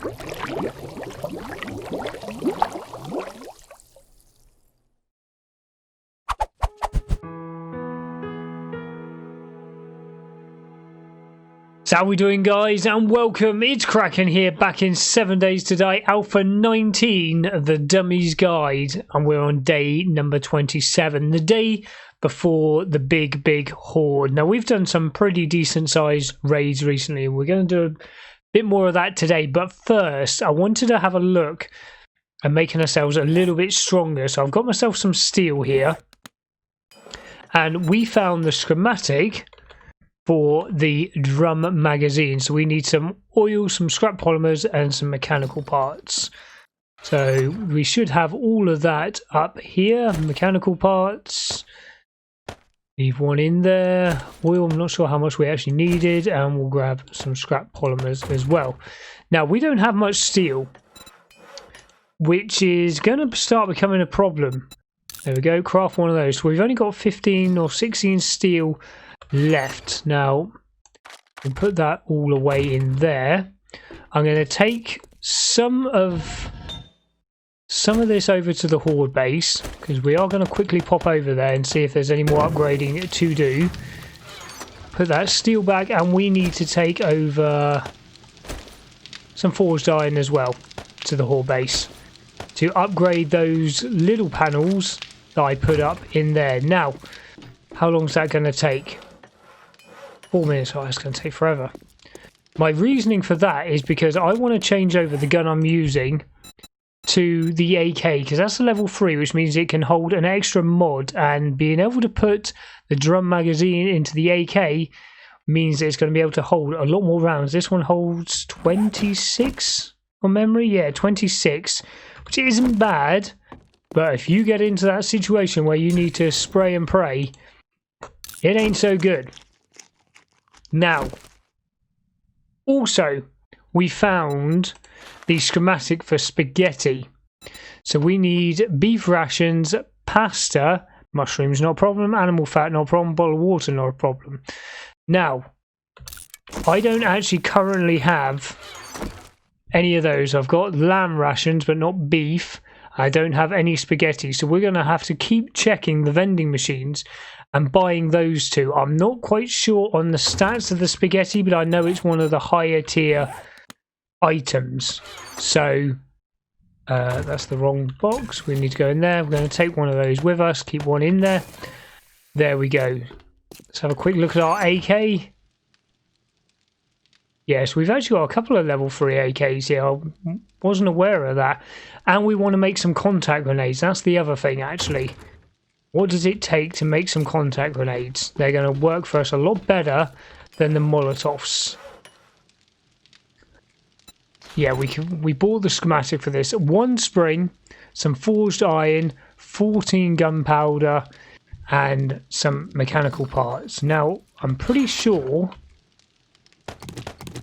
So how we doing, guys, and welcome. It's Kraken here, back in 7 days today, Alpha 19 of the Dummies guide, and we're on day number 27, the day before the big horde. Now, we've done some pretty decent sized raids recently, and we're going to do a bit more of that today. But first, I wanted to have a look at making ourselves a little bit stronger. So I've got myself some steel here, and we found the schematic for the drum magazine. So we need some oil, some scrap polymers, and some mechanical parts. So we should have all of that up here. Mechanical parts, leave one in there. Oil, I'm not sure how much we actually needed, and we'll grab some scrap polymers as well. Now, we don't have much steel, which is going to start becoming a problem. There we go, craft one of those. So we've only got 15 or 16 steel left. Now, we'll put that all away in there. I'm going to take some of this over to the horde base, because we are going to quickly pop over there and see if there's any more upgrading to do. Put that steel back, and we need to take over some forged iron as well to the horde base to upgrade those little panels that I put up in there. Now, how long is that going to take? 4 minutes. Oh, it's going to take forever. My reasoning for that is because I want to change over the gun I'm using to the AK, because that's a level 3, which means it can hold an extra mod, and being able to put the drum magazine into the AK means it's going to be able to hold a lot more rounds. This one holds 26 from memory. Yeah, 26, which isn't bad, but if you get into that situation where you need to spray and pray, it ain't so good. Now, also, we found the schematic for spaghetti. So we need beef rations, pasta, mushrooms not a problem, animal fat not a problem, bottle of water not a problem. Now, I don't actually currently have any of those. I've got lamb rations but not beef. I don't have any spaghetti, so we're going to have to keep checking the vending machines and buying those two. I'm not quite sure on the stats of the spaghetti, but I know it's one of the higher tier items. So that's the wrong box. We need to go in there. We're going to take one of those with us, keep one in there. There we go. Let's have a quick look at our AK. Yes, we've actually got a couple of level 3 AKs here. I wasn't aware of that. And we want to make some contact grenades. That's the other thing, actually. What does it take to make some contact grenades? They're going to work for us a lot better than the Molotovs. Yeah, we bought the schematic for this. 1 spring, some forged iron, 14 gunpowder, and some mechanical parts. Now, I'm pretty sure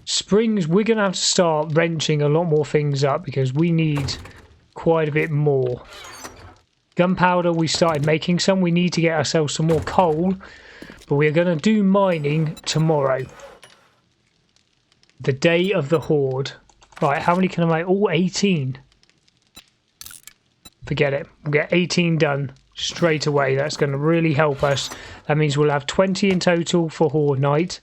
springs, we're going to have to start wrenching a lot more things up, because we need quite a bit more. Gunpowder, we started making some. We need to get ourselves some more coal, but we're going to do mining tomorrow. The day of the horde. Right, how many can I make? Oh, 18. Forget it. We'll get 18 done straight away. That's going to really help us. That means we'll have 20 in total for horde night.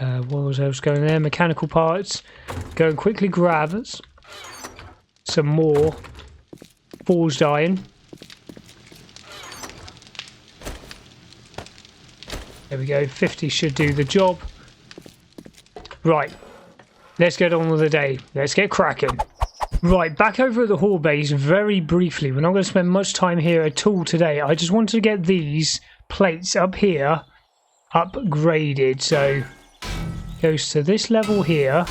What was else going there? Mechanical parts. Go and quickly grab some more forged iron. There we go. 50 should do the job. Right. Let's get on with the day. Let's get cracking. Right, back over at the horde base very briefly. We're not going to spend much time here at all today. I just wanted to get these plates up here upgraded. So goes to this level here.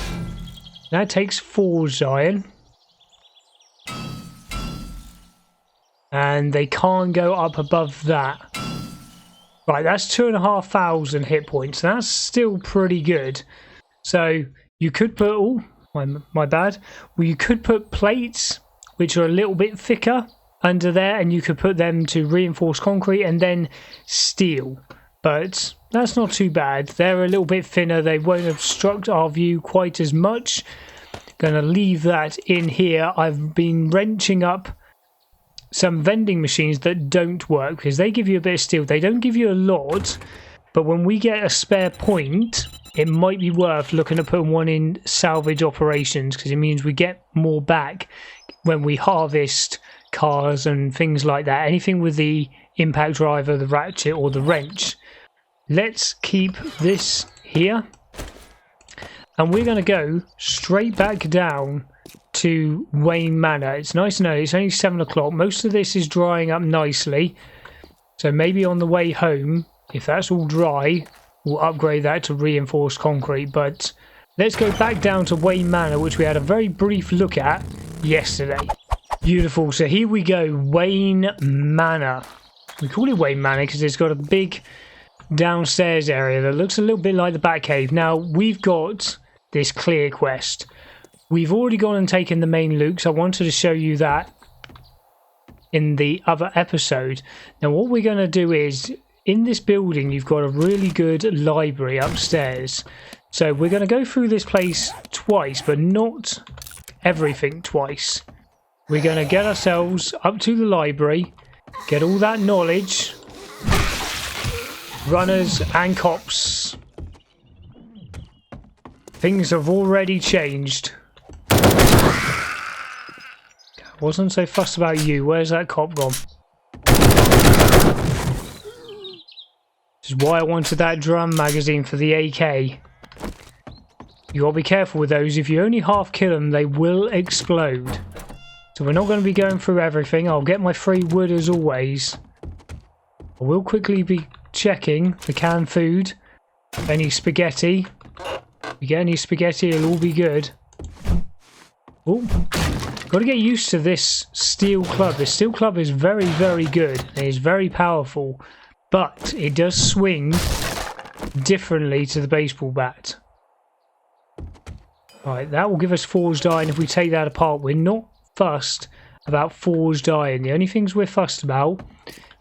That takes forged iron. And they can't go up above that. Right, that's 2,500 hit points. That's still pretty good. So you could put... Oh, my bad. Well, you could put plates, which are a little bit thicker, under there. And you could put them to reinforce concrete and then steel. But that's not too bad. They're a little bit thinner. They won't obstruct our view quite as much. Going to leave that in here. I've been wrenching up some vending machines that don't work because they give you a bit of steel. They don't give you a lot, but when we get a spare point, it might be worth looking at putting one in salvage operations because it means we get more back when we harvest cars and things like that. Anything with the impact driver, the ratchet or the wrench. Let's keep this here. And we're going to go straight back down to Wayne Manor. It's nice and early. It's only 7 o'clock. Most of this is drying up nicely. So maybe on the way home, if that's all dry, we'll upgrade that to reinforced concrete. But let's go back down to Wayne Manor, which we had a very brief look at yesterday. Beautiful. So here we go. Wayne Manor. We call it Wayne Manor because it's got a big downstairs area that looks a little bit like the Batcave. Now, we've got this clear quest. We've already gone and taken the main loot, so I wanted to show you that in the other episode. Now, what we're going to do is, in this building, you've got a really good library upstairs. So we're going to go through this place twice, but not everything twice. We're going to get ourselves up to the library, get all that knowledge, runners and cops. Things have already changed. I wasn't so fussed about you. Where's that cop gone? This is why I wanted that drum magazine for the AK. You gotta be careful with those. If you only half kill them, they will explode. So we're not going to be going through everything. I'll get my free wood as always. I will quickly be checking the canned food. Any spaghetti. If you get any spaghetti, it'll all be good. Oh, got to get used to this steel club. This steel club is very, very good. It is very powerful, but it does swing differently to the baseball bat. Right, that will give us forged iron. If we take that apart, we're not fussed about forged iron. The only things we're fussed about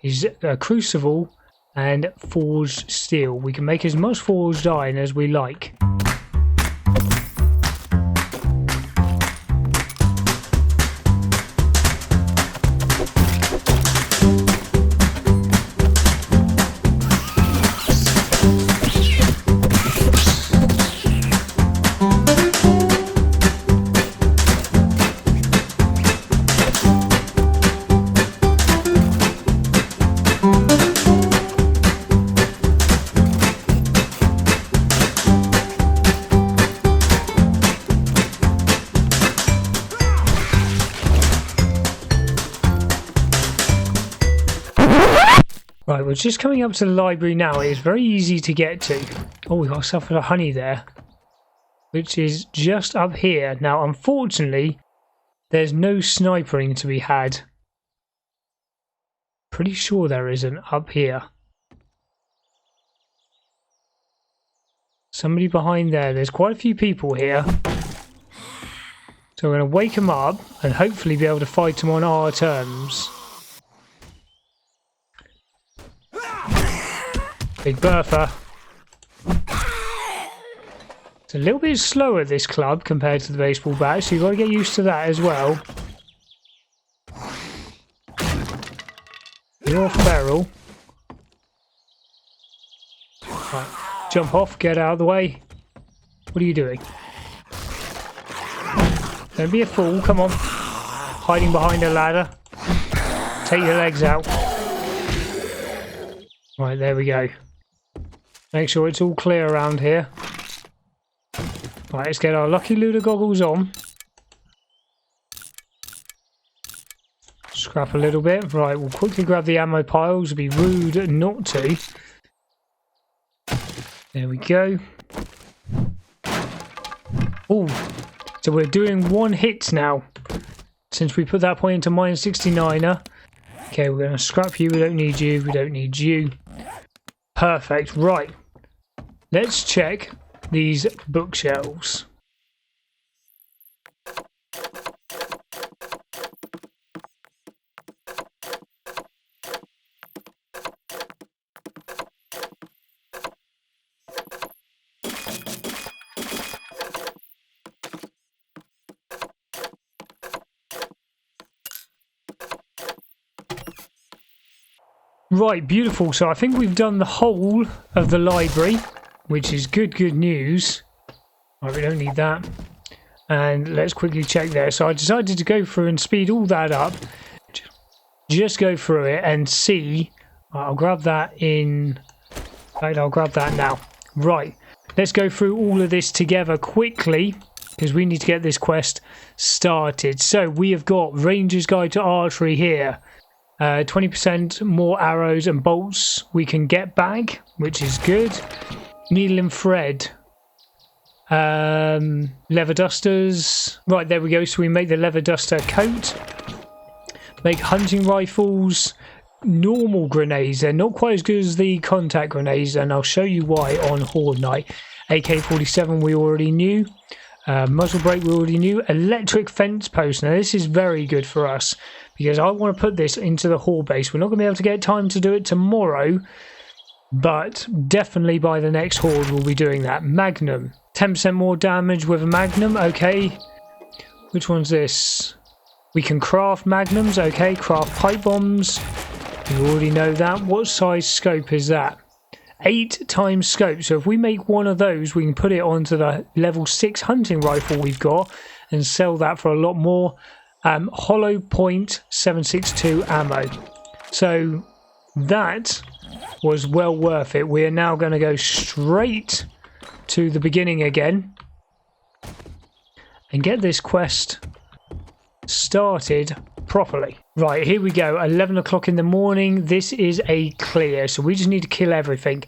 is a crucible and forged steel. We can make as much forged iron as we like. Right, we're just coming up to the library now. It's very easy to get to. Oh, we got ourselves a honey there, which is just up here. Now, unfortunately, there's no snipering to be had. Pretty sure there isn't up here. Somebody behind there. There's quite a few people here. So we're going to wake them up and hopefully be able to fight them on our terms. Big Bertha. It's a little bit slower, this club, compared to the baseball bat, so you've got to get used to that as well. You're feral. Right, jump off, get out of the way. What are you doing? Don't be a fool, come on. Hiding behind a ladder. Take your legs out. Right, there we go. Make sure it's all clear around here. Right, let's get our Lucky Luda goggles on. Scrap a little bit. Right, we'll quickly grab the ammo piles. It'd be rude not to. There we go. Oh, so we're doing one hit now. Since we put that point into minus 69er. Okay, we're going to scrap you. We don't need you. We don't need you. Perfect. Right. Let's check these bookshelves. Right, beautiful. So I think we've done the whole of the library, which is good news. Right, we don't need that. And let's quickly check there. So I decided to go through and speed all that up. Just go through it and see. I'll grab that in. Right, I'll grab that now. Right, let's go through all of this together quickly, because we need to get this quest started. So we have got Ranger's Guide to Archery here. 20% more arrows and bolts we can get back, which is good. Needle and thread. Leather dusters. Right, there we go. So we make the leather duster coat. Make hunting rifles. Normal grenades. They're not quite as good as the contact grenades, and I'll show you why on Horde Night. AK-47 we already knew. Muzzle brake we already knew. Electric fence post. Now this is very good for us, because I want to put this into the Horde base. We're not going to be able to get time to do it tomorrow, but definitely by the next Horde we'll be doing that. Magnum. 10% more damage with a Magnum. Okay. Which one's this? We can craft Magnums. Okay. Craft pipe bombs. You already know that. What size scope is that? 8 times scope. So if we make one of those, we can put it onto the level 6 hunting rifle we've got and sell that for a lot more. Hollow point 7.62 ammo. So that was well worth it. We are now going to go straight to the beginning again and get this quest started properly. Right, here we go. 11 o'clock in the morning. This is a clear, so we just need to kill everything.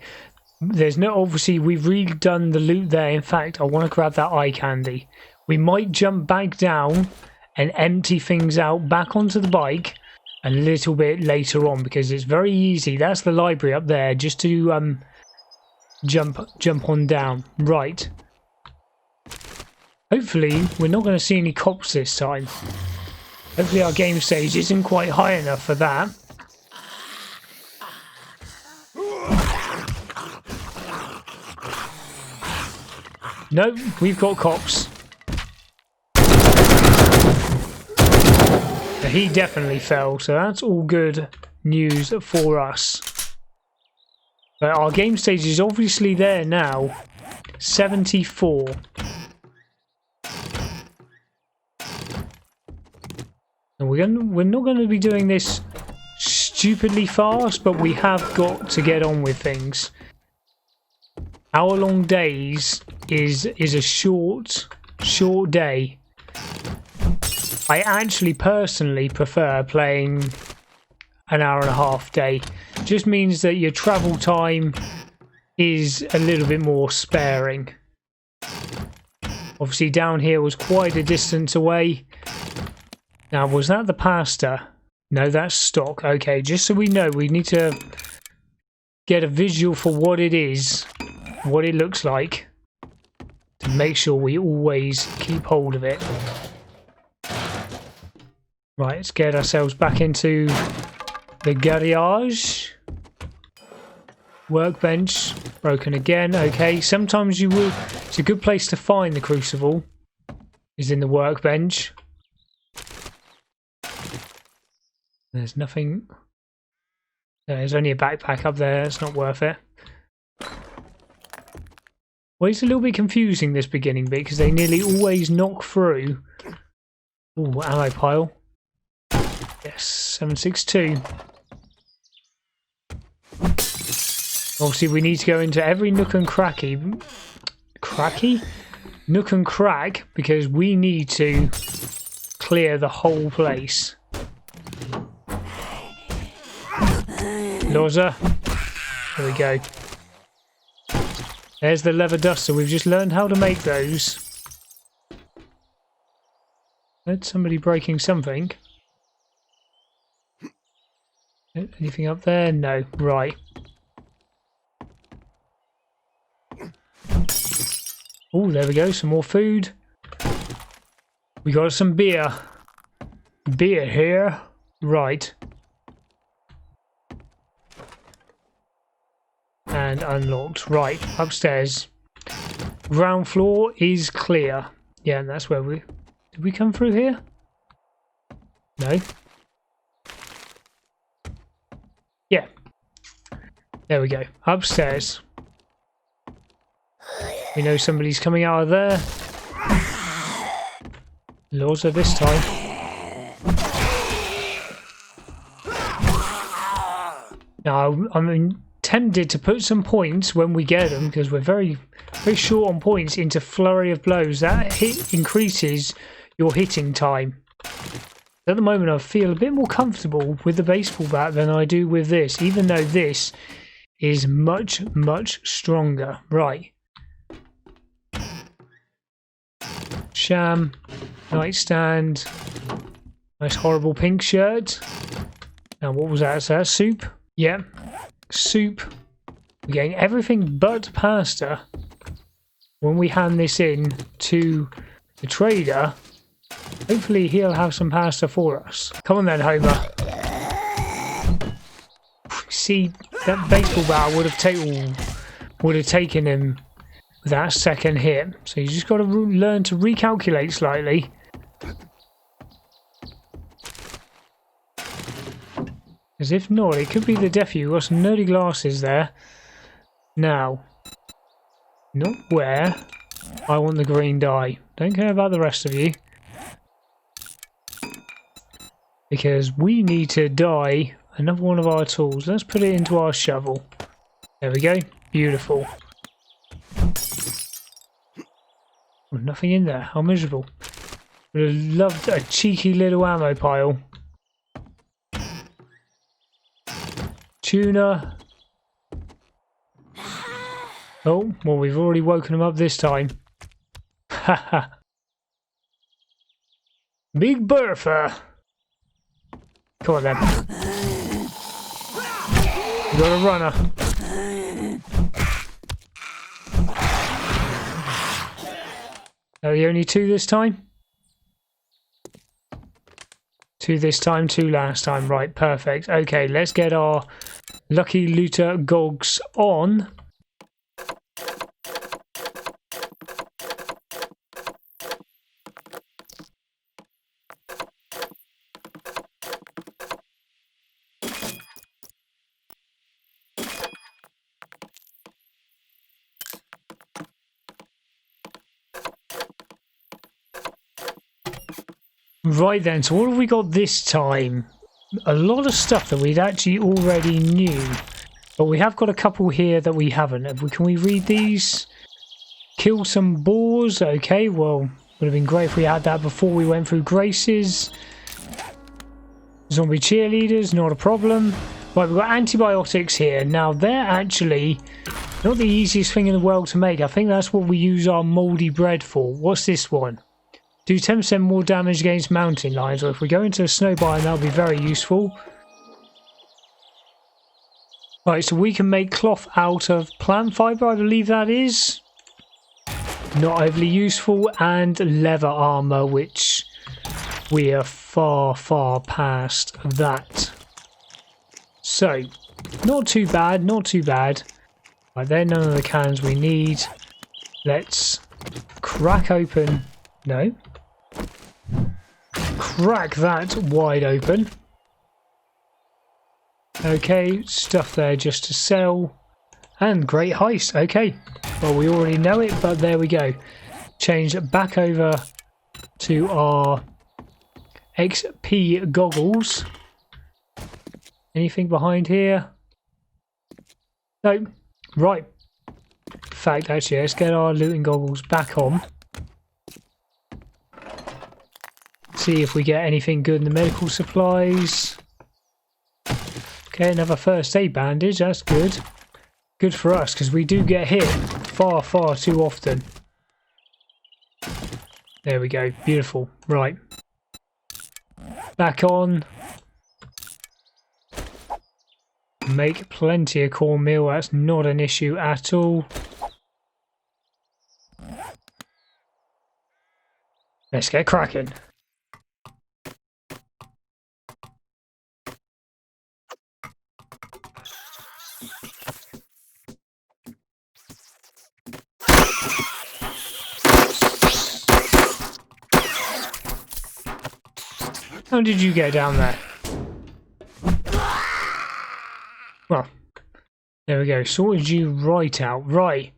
There's no, obviously we've redone the loot there. In fact, I want to grab that eye candy. We might jump back down and empty things out back onto the bike a little bit later on, because it's very easy. That's the library up there, just to jump on down. Right, hopefully we're not going to see any cops this time. Hopefully our game stage isn't quite high enough for that. No, we've got cops. He definitely fell, so that's all good news for us. But our game stage is obviously there now. 74. And we're not going to be doing this stupidly fast, but we have got to get on with things. Hour-long days is a short day. I actually personally prefer playing an hour-and-a-half day. Just means that your travel time is a little bit more sparing. Obviously down here was quite a distance away. Now, was that the pasta? No, that's stock. Okay, just so we know, we need to get a visual for what it is, what it looks like, to make sure we always keep hold of it. Right, let's get ourselves back into the garage. Workbench, broken again. Okay, sometimes you will. It's a good place to find the crucible, is in the workbench. There's nothing. There's only a backpack up there. It's not worth it. Well, it's a little bit confusing, this beginning bit, because they nearly always knock through. Ooh, ammo pile. Yes, 7.62. Obviously, we need to go into every nook and nook and crack, because we need to clear the whole place. Loza. There we go. There's the leather duster. We've just learned how to make those. Heard somebody breaking something. Anything up there? No. Right. Oh, there we go. Some more food. We got some beer. Beer here. Right. And unlocked. Right. Upstairs. Ground floor is clear. Yeah, and that's where we... Did we come through here? No. Yeah. There we go. Upstairs. We know somebody's coming out of there. Laws of this time. Now, I'm tempted to put some points when we get them, because we're very short on points, into flurry of blows. That increases your hitting time. At the moment, I feel a bit more comfortable with the baseball bat than I do with this, even though this is much, much stronger. Right. Sham. Nightstand. Nice horrible pink shirt. Now, what was that? Is that soup? Yeah. Soup. We're getting everything but pasta. When we hand this in to the trader, hopefully he'll have some pasta for us. Come on then, Homer. See, that baseball bat would have taken him with that second hit. So you just got to learn to recalculate slightly. Because if not, it could be the deaf you. We've got some nerdy glasses there. Now, not where. I want the green dye. Don't care about the rest of you. Because we need to dye another one of our tools. Let's put it into our shovel. There we go. Beautiful. Oh, nothing in there. How miserable. Would have loved a cheeky little ammo pile. Tuna. Oh, well, we've already woken him up this time. Haha. Big Bertha. Come on then. We got a runner. Are the only two this time? Two this time, two last time. Right, perfect. Okay, let's get our Lucky Looter gogs on. Right then, so what have we got this time? A lot of stuff that we'd actually already knew. But we have got a couple here that we haven't. Can we read these? Kill some boars. Okay, well, would have been great if we had that before we went through Graces. Zombie cheerleaders, not a problem. Right, we've got antibiotics here. Now, they're actually not the easiest thing in the world to make. I think that's what we use our mouldy bread for. What's this one? Do 10% more damage against mountain lions. Or if we go into a snow biome, that'll be very useful. Right, so we can make cloth out of plant fibre, I believe that is. Not overly useful. And leather armour, which we are far, far past that. So, not too bad, not too bad. Right, they're none of the cans we need. Let's crack open. No. Crack that wide open. Okay, stuff there just to sell. And great heist. Okay. Well, we already know it, but there we go. Change it back over to our XP goggles. Anything behind here? No. Right. In fact, actually, let's get our looting goggles back on. See if we get anything good in the medical supplies. Okay, another first aid bandage. That's good. Good for us, because we do get hit far, far too often. There we go. Beautiful. Right. Back on. Make plenty of cornmeal. That's not an issue at all. Let's get cracking. How did you get down there? Well, There we go. Sorted you right out. Right.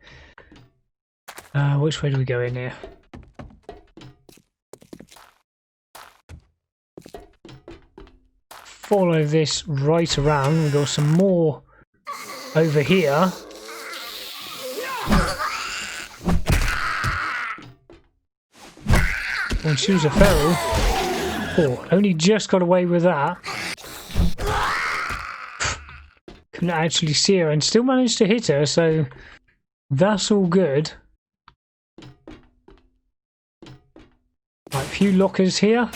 Which way do we go in here? Follow this right around. We've got some more over here. And choose a feral. Oh, only just got away with that. Couldn't actually see her and still managed to hit her, so that's all good. Right, a few lockers here.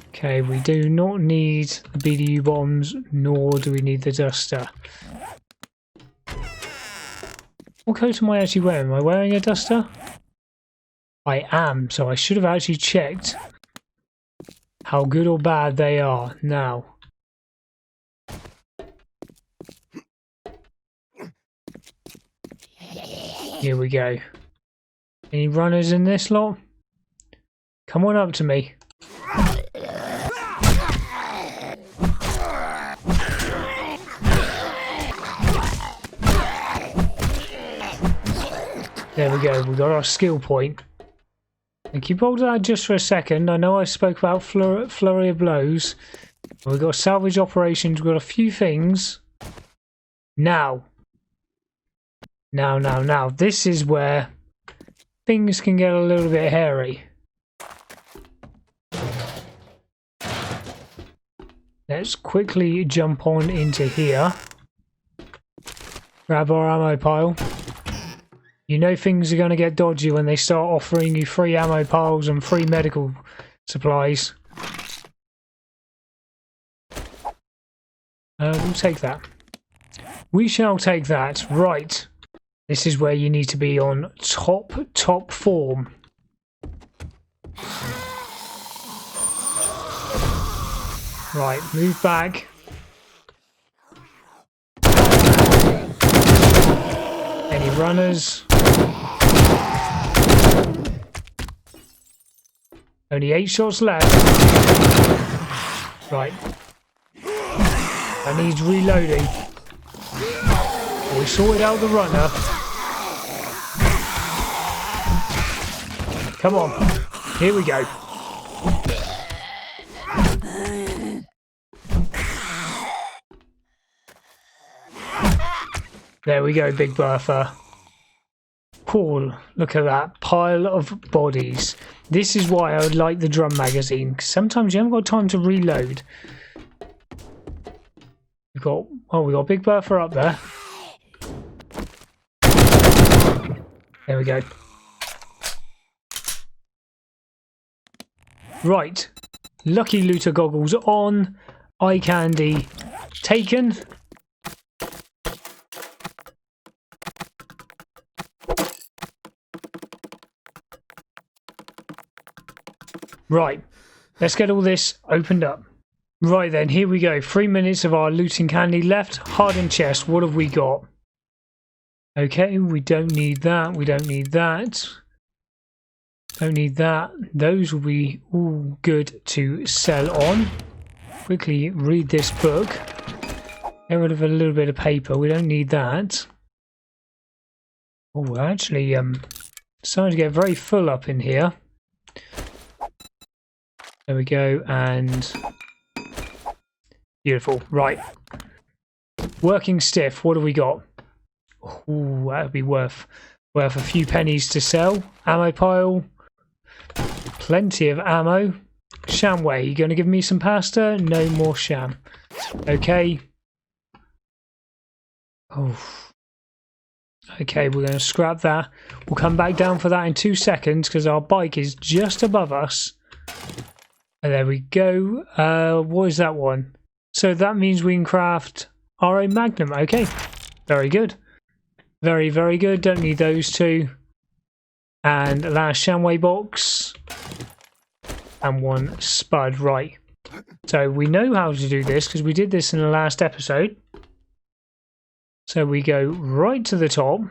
Okay, we do not need the BDU bombs, nor do we need the duster. What coat am I actually wearing? Am I wearing a duster? I am, so I should have actually checked how good or bad they are now. Here we go. Any runners in this lot? Come on up to me. There we go, we got our skill point. And keep hold of that just for a second. I know I spoke about flurry of blows. We've got salvage operations, we've got a few things. Now, this is where things can get a little bit hairy. Let's quickly jump on into here. Grab our ammo pile. You know things are going to get dodgy when they start offering you free ammo piles and free medical supplies. We'll take that. We shall take that. Right. This is where you need to be on top form. Right, move back. Any runners? Only 8 shots left. Right. That needs reloading. We sorted out the runner. Come on. Here we go. There we go, Big Bertha. Cool. Look at that pile of bodies. This is why I would like the drum magazine, because sometimes you haven't got time to reload. We got Big Bertha up there. There we go. Right. Lucky looter goggles on. Eye candy taken. Right, let's get all this opened up. Right then, here we go. 3 minutes of our looting candy left. Hardened chest, what have we got? Okay, we don't need that. We don't need that. Don't need that. Those will be all good to sell on. Quickly read this book. Get rid of a little bit of paper. We don't need that. Oh, actually, starting to get very full up in here. There we go, and beautiful. Right, working stiff. What have we got? Ooh, that would be worth a few pennies to sell. Ammo pile, plenty of ammo. Shamway, you going to give me some pasta? No more sham. Okay. Oh. Okay, we're going to scrap that. We'll come back down for that in 2 seconds because our bike is just above us. And there we go. What is that one? So that means we can craft our own Magnum. Okay, very good. Very, very good. Don't need those two. And last Shamway box. And 1 spud. Right. So we know how to do this because we did this in the last episode. So we go right to the top.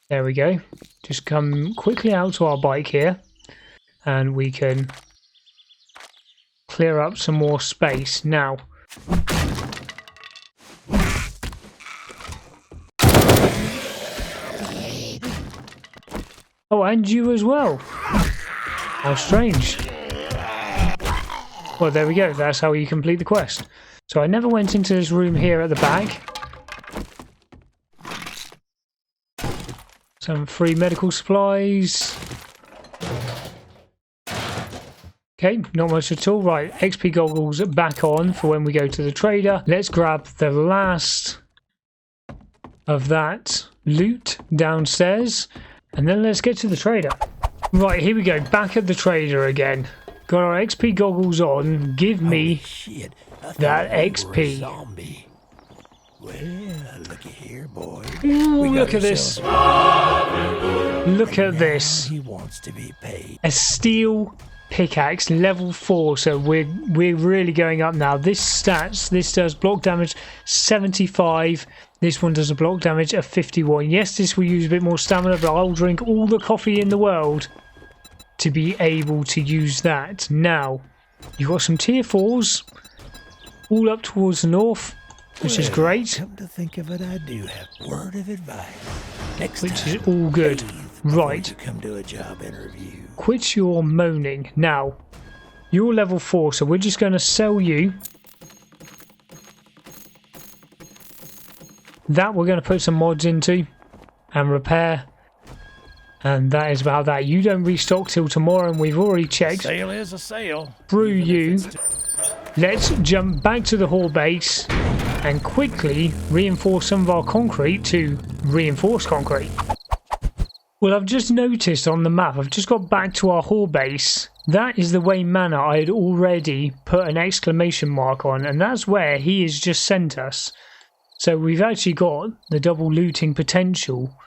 There we go. Just come quickly out to our bike here. And we can clear up some more space. Now, oh, and you as well. How strange. Well, there we go. That's how you complete the quest. So I never went into this room here at the back. Some free medical supplies. Okay, not much at all. Right, XP goggles back on for when we go to the trader. Let's grab the last of that loot downstairs. And then let's get to the trader. Right, here we go. Back at the trader again. Got our XP goggles on. Give me that XP. Well, looky here, boy. Ooh, look at this. Look at this. He wants to be paid. A steel pickaxe, level 4. So we're really going up now. This does block damage 75. This one does a block damage of 51. Yes, this will use a bit more stamina, but I'll drink all the coffee in the world to be able to use that. Now, you've got some tier 4s all up towards the north, which is great. Come to think of it, I do have word of advice. Next which time, is all good. Right. You come to a job interview. Quit your moaning. Now, you're level 4, so we're just going to sell you. That we're going to put some mods into and repair. And that is about that. You don't restock till tomorrow, and we've already checked. Sale is a sale. Through you. Let's jump back to the hall base and quickly reinforce some of our concrete to reinforced concrete. Well, I've just noticed on the map, I've just got back to our hall base. That is the way Manor I had already put an exclamation mark on, and that's where he has just sent us. So we've actually got the double looting potential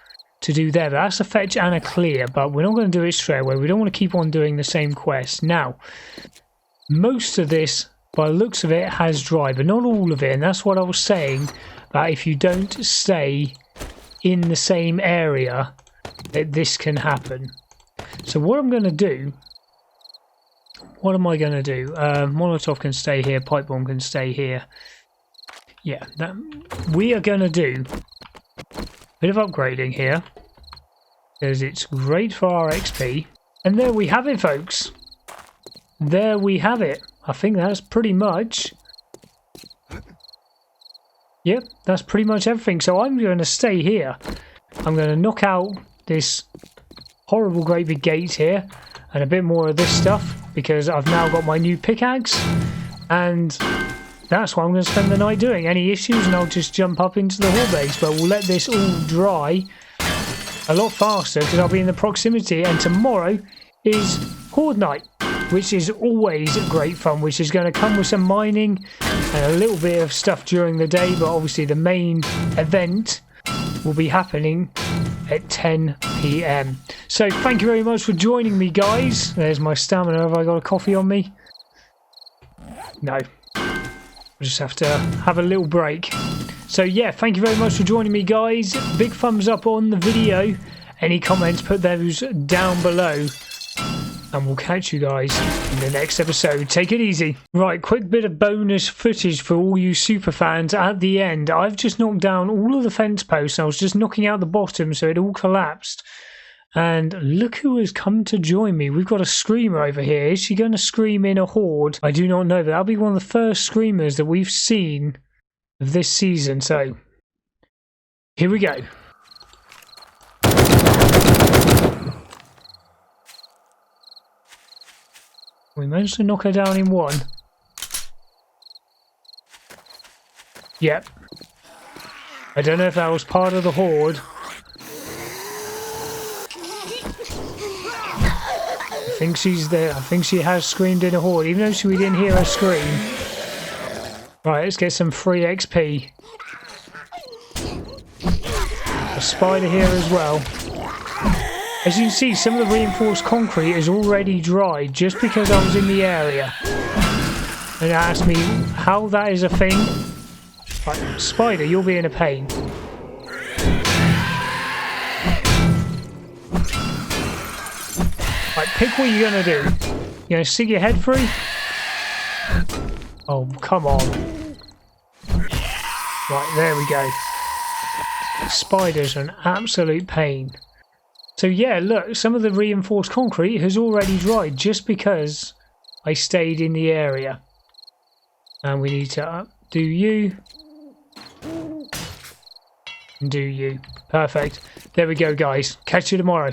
to do there. But that's a fetch and a clear, but we're not going to do it straight away. We don't want to keep on doing the same quest. Now, most of this, by the looks of it, has dry, but not all of it. And that's what I was saying, that if you don't stay in the same area, that this can happen. So what I'm going to do, what am I going to do? Molotov can stay here, pipe bomb can stay here. Yeah, that we are going to do a bit of upgrading here, because it's great for our XP. And there we have it, folks. There we have it. I think that's pretty much... Yep, that's pretty much everything. So I'm going to stay here. I'm going to knock out this horrible great big gate here and a bit more of this stuff, because I've now got my new pickaxe, and that's what I'm going to spend the night doing. Any issues and I'll just jump up into the hall base, but we'll let this all dry a lot faster because I'll be in the proximity, and tomorrow is Horde Night, which is always great fun, which is going to come with some mining and a little bit of stuff during the day, but obviously the main event will be happening at 10 PM. So thank you very much for joining me, guys. There's my stamina. Have I got a coffee on me? No. We'll just have to have a little break. So yeah, thank you very much for joining me, guys. Big thumbs up on the video. Any comments, put those down below. And we'll catch you guys in the next episode. Take it easy. Right, quick bit of bonus footage for all you super fans at the end. I've just knocked down all of the fence posts. I was just knocking out the bottom so it all collapsed. And look who has come to join me. We've got a screamer over here. Is she going to scream in a horde? I do not know, but that'll be one of the first screamers that we've seen of this season. So, here we go. We managed to knock her down in one. Yep. I don't know if that was part of the horde. I think she's there. I think she has screamed in a horde, even though we didn't hear her scream. Right, let's get some free XP. A spider here as well. As you can see, some of the reinforced concrete is already dried just because I was in the area. And asked me how that is a thing. Right, spider, you'll be in a pain. Pick what you're going to do. You're going to stick your head through? Oh, come on. Right, there we go. Spiders are an absolute pain. So yeah, look, some of the reinforced concrete has already dried just because I stayed in the area. And we need to do you. And do you. Perfect. There we go, guys. Catch you tomorrow.